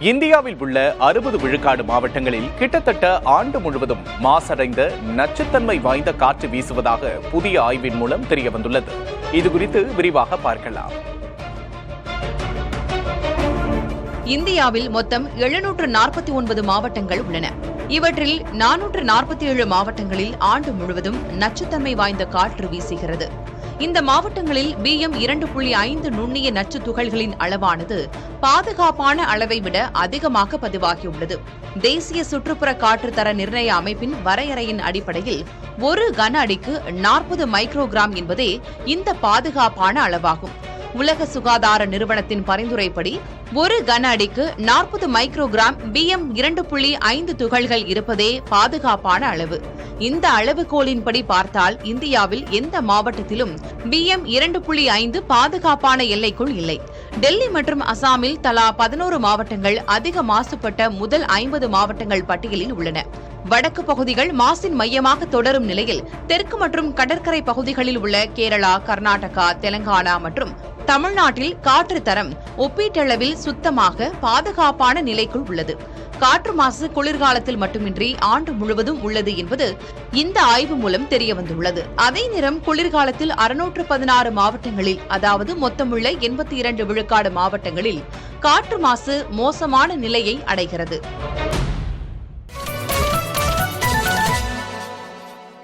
இந்தியாவில் உள்ள 60 விழுக்காடு மாவட்டங்களில் கிட்டத்தட்ட ஆண்டு முழுவதும் மாசடைந்த நச்சுத்தன்மை வாய்ந்த காற்று வீசுவதாக புதிய ஆய்வின் மூலம் தெரியவந்துள்ளது. இதுகுறித்து விரிவாக பார்க்கலாம். இந்தியாவில் மொத்தம் 749 மாவட்டங்கள் உள்ளன. இவற்றில் 447 மாவட்டங்களில் ஆண்டு முழுவதும் நச்சுத்தன்மை வாய்ந்த காற்று வீசுகிறது. இந்த மாவட்டங்களில் PM2.5 நுண்ணிய நச்சு துகள்களின் அளவானது பாதுகாப்பான அளவை விட அதிகமாக பதிவாகியுள்ளது. தேசிய சுற்றுப்புற காற்று தர நிர்ணய அமைப்பின் வரையறையின் அடிப்படையில் 1 கன அடிக்கு 40 மைக்ரோகிராம் என்பதே இந்த பாதுகாப்பான அளவாகும். உலக சுகாதார நிறுவனத்தின் பரிந்துரைப்படி 1 கன அடிக்கு 40 மைக்ரோகிராம் PM2.5 துகள்கள் இருப்பதே பாதுகாப்பான அளவு. இந்த அளவுகோலின்படி பார்த்தால் இந்தியாவில் எந்த மாவட்டத்திலும் PM2.5 பாதுகாப்பான எல்லைக்குள் இல்லை. டெல்லி மற்றும் அசாமில் தலா 11 மாவட்டங்கள் அதிக மாசுபட்ட முதல் 50 மாவட்டங்கள் பட்டியலில் உள்ளன. வடக்கு பகுதிகள் மாசின் மையமாக தொடரும் நிலையில் தெற்கு மற்றும் கடற்கரை பகுதிகளில் உள்ள கேரளா, கர்நாடகா, தெலங்கானா மற்றும் தமிழ்நாட்டில் காற்று தரம் ஒப்பீட்டளவில் சுத்தமாக பாதுகாப்பான நிலைக்குள் உள்ளது. காற்று மாசு குளிர்காலத்தில் மட்டுமின்றி ஆண்டு முழுவதும் உள்ளது என்பது இந்த ஆய்வு மூலம் தெரியவந்துள்ளது. அதே நேரம் குளிர்காலத்தில் 616 மாவட்டங்களில், அதாவது மொத்தமுள்ள 82 விழுக்காடு மாவட்டங்களில் காற்று மாசு மோசமான நிலையை அடைகிறது.